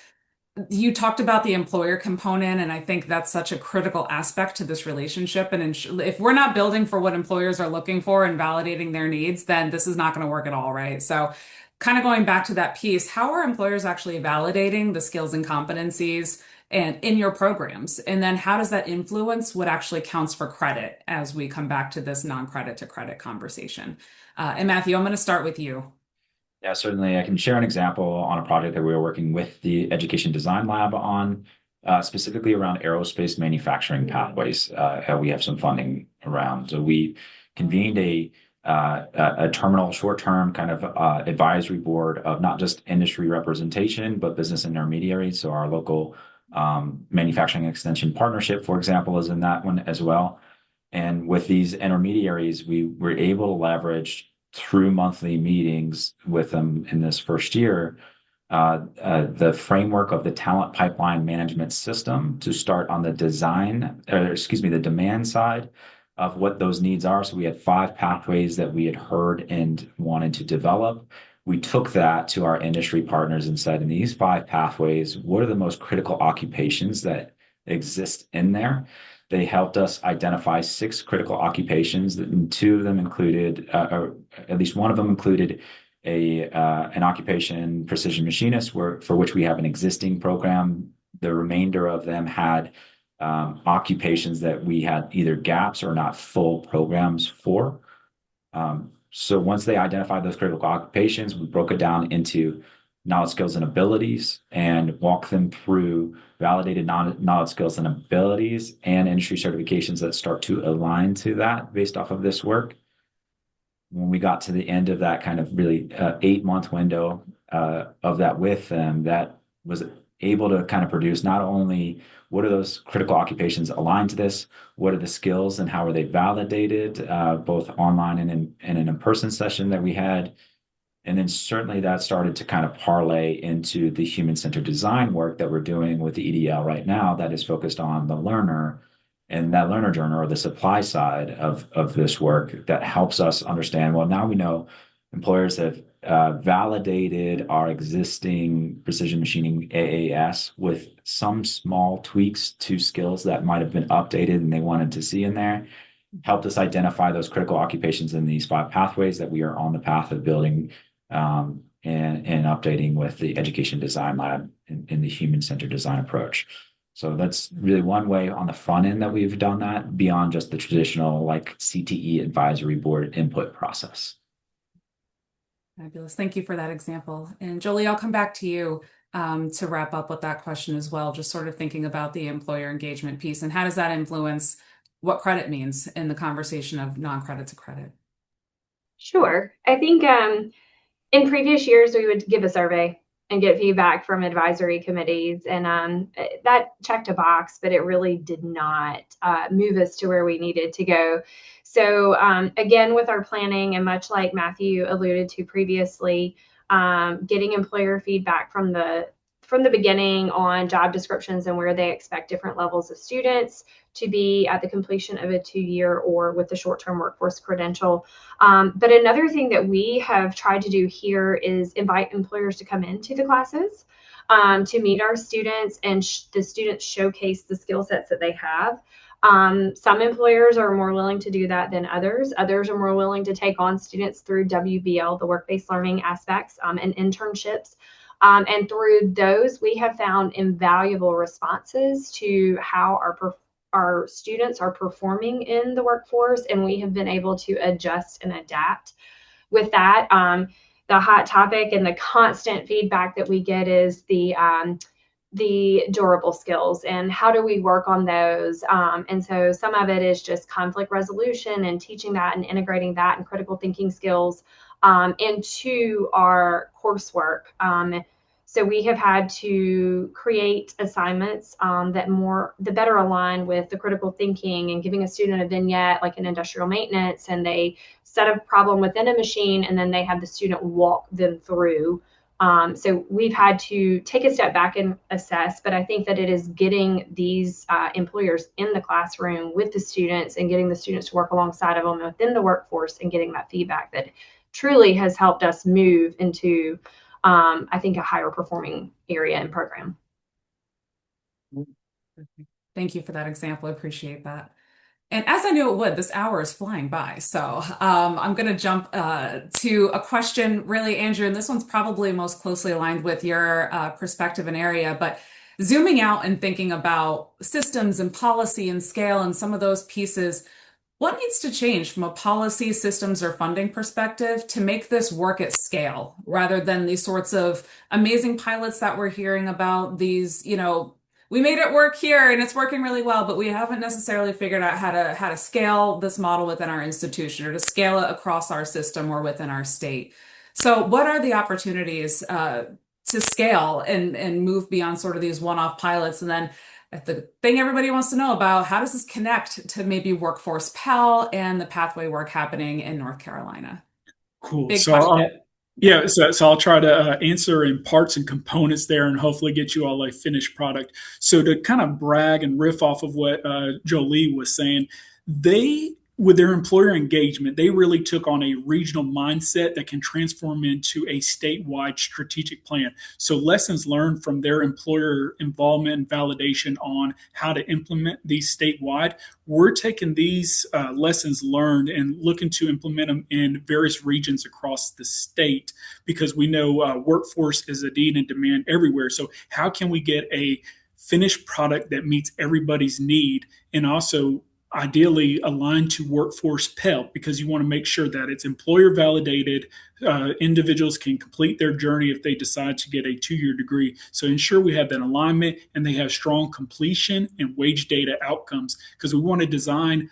you talked about the employer component, and I think that's such a critical aspect to this relationship. And if we're not building for what employers are looking for and validating their needs, then this is not going to work at all, right? So kind of going back to that piece, how are employers actually validating the skills and competencies and in your programs? And then how does that influence what actually counts for credit as we come back to this non-credit to credit conversation? And Matthew, I'm going to start with you. Yeah, certainly. I can share an example on a project that we were working with the Education Design Lab on, specifically around aerospace manufacturing pathways. We have some funding around. So we convened a terminal short-term kind of advisory board of not just industry representation, but business intermediaries. So our local manufacturing extension partnership, for example, is in that one as well. And with these intermediaries, we were able to leverage through monthly meetings with them in this first year, the framework of the talent pipeline management system to start on the the demand side of what those needs are. So we had 5 pathways that we had heard and wanted to develop. We took that to our industry partners and said, in these 5 pathways, what are the most critical occupations that exist in there? They helped us identify 6 critical occupations, and 2 of them included, or at least one of them included an occupation, precision machinist, for which we have an existing program. The remainder of them had occupations that we had either gaps or not full programs for. So once they identified those critical occupations, we broke it down into knowledge, skills, and abilities and walk them through validated knowledge, skills, and abilities and industry certifications that start to align to that based off of this work. When we got to the end of that kind of really 8-month window of that with them, that was able to kind of produce not only what are those critical occupations aligned to this, what are the skills and how are they validated, both online and in an in-person session that we had. And then certainly that started to kind of parlay into the human-centered design work that we're doing with the EDL right now that is focused on the learner and that learner journey or the supply side of this work that helps us understand, well, now we know employers have validated our existing precision machining AAS with some small tweaks to skills that might have been updated and they wanted to see in there. Helped us identify those critical occupations in these 5 pathways that we are on the path of building and updating with the education design lab in the human-centered design approach. So that's really one way on the front end that we've done that beyond just the traditional like CTE advisory board input process. Fabulous. Thank you for that example. And Jolie, I'll come back to you to wrap up with that question as well, just sort of thinking about the employer engagement piece and how does that influence what credit means in the conversation of non-credit to credit? Sure. I think in previous years, we would give a survey and get feedback from advisory committees. And that checked a box, but it really did not move us to where we needed to go. So again, with our planning, and much like Matthew alluded to previously, getting employer feedback from the beginning on job descriptions and where they expect different levels of students to be at the completion of a 2-year or with the short-term workforce credential. But another thing that we have tried to do here is invite employers to come into the classes to meet our students and the students showcase the skill sets that they have. Some employers are more willing to do that than others. Others are more willing to take on students through WBL, the work-based learning aspects, and internships. And through those, we have found invaluable responses to how our students are performing in the workforce, and we have been able to adjust and adapt. With that, the hot topic and the constant feedback that we get is the durable skills and how do we work on those. And so some of it is just conflict resolution and teaching that and integrating that and critical thinking skills into our coursework. So we have had to create assignments that better align with the critical thinking and giving a student a vignette like an industrial maintenance, and they set a problem within a machine and then they have the student walk them through. So we've had to take a step back and assess, but I think that it is getting these employers in the classroom with the students and getting the students to work alongside of them within the workforce and getting that feedback that truly has helped us move into, I think, a higher performing area and program. Thank you for that example. I appreciate that. And as I knew it would, this hour is flying by. So I'm going to jump to a question, really, Andrew, and this one's probably most closely aligned with your perspective and area, but zooming out and thinking about systems and policy and scale and some of those pieces, what needs to change from a policy, systems, or funding perspective to make this work at scale rather than these sorts of amazing pilots that we're hearing about, these, we made it work here and it's working really well, but we haven't necessarily figured out how to scale this model within our institution or to scale it across our system or within our state. So what are the opportunities to scale and move beyond sort of these one-off pilots? And then the thing everybody wants to know about, how does this connect to maybe Workforce Pell and the pathway work happening in North Carolina? Cool. Big So question. so I'll try to answer in parts and components there and hopefully get you all a finished product. So to kind of brag and riff off of what Jolie was saying, with their employer engagement, they really took on a regional mindset that can transform into a statewide strategic plan. So lessons learned from their employer involvement and validation on how to implement these statewide. We're taking these lessons learned and looking to implement them in various regions across the state because we know workforce is a need and demand everywhere. So how can we get a finished product that meets everybody's need and also ideally aligned to Workforce Pell, because you want to make sure that it's employer validated. Individuals can complete their journey if they decide to get a 2-year degree. So ensure we have that alignment and they have strong completion and wage data outcomes, because we want to design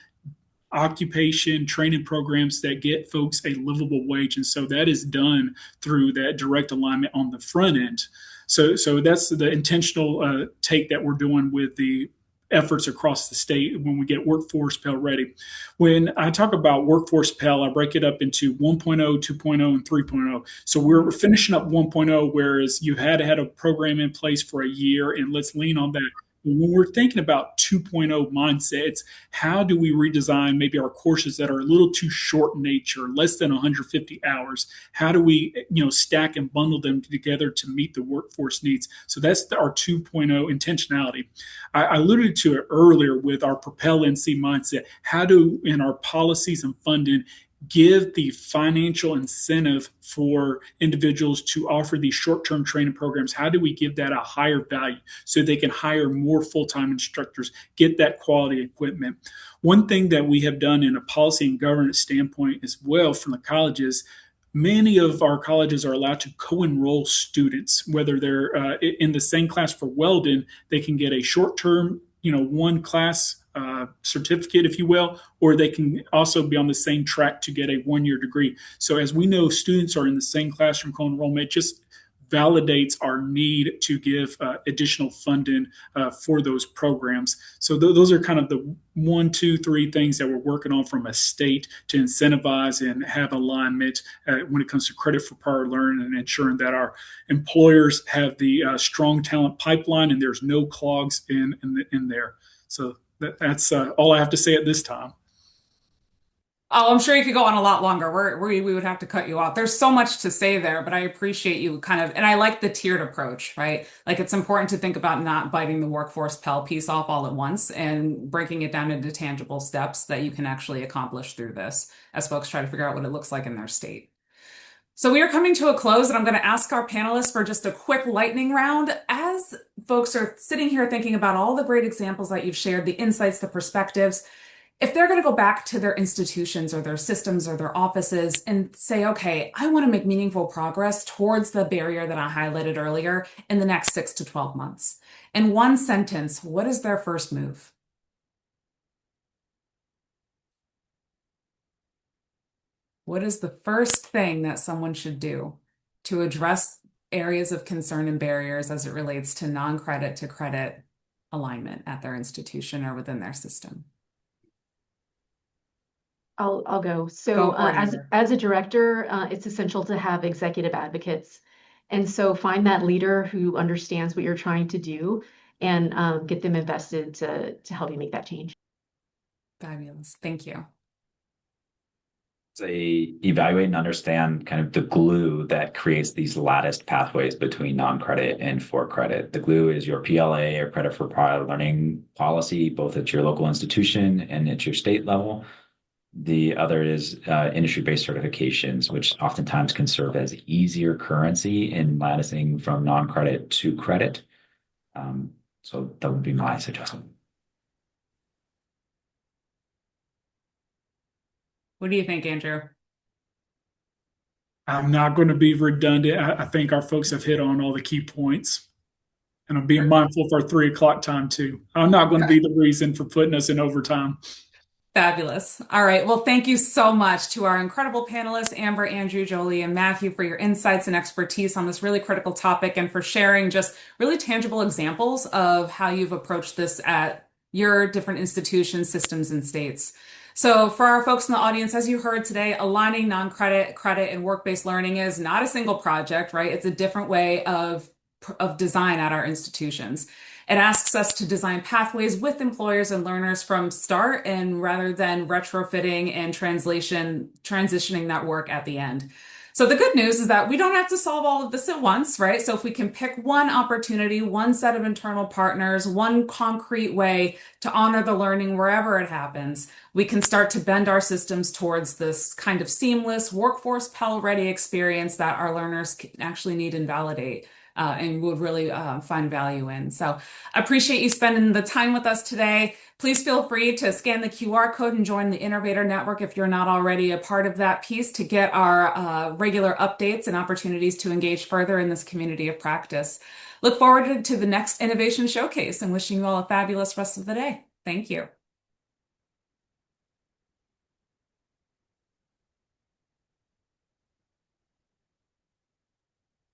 occupation training programs that get folks a livable wage. And so that is done through that direct alignment on the front end. So that's the intentional take that we're doing with the efforts across the state when we get Workforce Pell ready. When I talk about Workforce Pell, I break it up into 1.0, 2.0, and 3.0. So we're finishing up 1.0, whereas you had a program in place for a year, and let's lean on that When we're thinking about 2.0 mindset, it's how do we redesign maybe our courses that are a little too short in nature, less than 150 hours? How do we, stack and bundle them together to meet the workforce needs? So that's our 2.0 intentionality. I alluded to it earlier with our Propel NC mindset. How do, in our policies and funding, give the financial incentive for individuals to offer these short-term training programs? How do we give that a higher value so they can hire more full-time instructors, get that quality equipment? One thing that we have done in a policy and governance standpoint as well from the colleges, many of our colleges are allowed to co-enroll students, whether they're in the same class for welding, they can get a short-term, one class certificate, if you will, or they can also be on the same track to get a 1-year degree. So as we know, students are in the same classroom co-enrollment, just validates our need to give additional funding for those programs. So those are kind of the 1, 2, 3 things that we're working on from a state to incentivize and have alignment when it comes to credit for prior learning and ensuring that our employers have the strong talent pipeline and there's no clogs in there. So that's all I have to say at this time. Oh, I'm sure you could go on a lot longer. We would have to cut you off. There's so much to say there, but I appreciate you and I like the tiered approach, right? Like it's important to think about not biting the workforce Pell piece off all at once and breaking it down into tangible steps that you can actually accomplish through this as folks try to figure out what it looks like in their state. So we are coming to a close, and I'm going to ask our panelists for just a quick lightning round. As folks are sitting here thinking about all the great examples that you've shared, the insights, the perspectives, if they're going to go back to their institutions or their systems or their offices and say, okay, I want to make meaningful progress towards the barrier that I highlighted earlier in the next 6 to 12 months. In one sentence, what is their first move? What is the first thing that someone should do to address areas of concern and barriers as it relates to non-credit to credit alignment at their institution or within their system? I'll go. Go So for it, Amber. as a director, it's essential to have executive advocates. And so find that leader who understands what you're trying to do and get them invested to help you make that change. Fabulous. Thank you. They evaluate and understand kind of the glue that creates these latticed pathways between non-credit and for credit. The glue is your PLA or credit for prior learning policy, both at your local institution and at your state level. The other is industry-based certifications, which oftentimes can serve as easier currency in latticing from non-credit to credit. So that would be my suggestion. What do you think, Andrew? I'm not going to be redundant. I think our folks have hit on all the key points. And I'm being mindful of our 3 o'clock time too. I'm not going to be the reason for putting us in overtime. Fabulous. All right. Well, thank you so much to our incredible panelists, Amber, Andrew, Jolie, and Matthew, for your insights and expertise on this really critical topic and for sharing just really tangible examples of how you've approached this at your different institutions, systems, and states. So for our folks in the audience, as you heard today, aligning non-credit, credit, and work-based learning is not a single project, right? It's a different way of design at our institutions. It asks us to design pathways with employers and learners from start and rather than retrofitting and transitioning that work at the end. So the good news is that we don't have to solve all of this at once, right? So if we can pick one opportunity, one set of internal partners, one concrete way to honor the learning wherever it happens, we can start to bend our systems towards this kind of seamless workforce Pell-ready experience that our learners actually need and validate. And would really find value in. So I appreciate you spending the time with us today. Please feel free to scan the QR code and join the Innovator Network if you're not already a part of that piece to get our regular updates and opportunities to engage further in this community of practice. Look forward to the next Innovation Showcase and wishing you all a fabulous rest of the day. Thank you.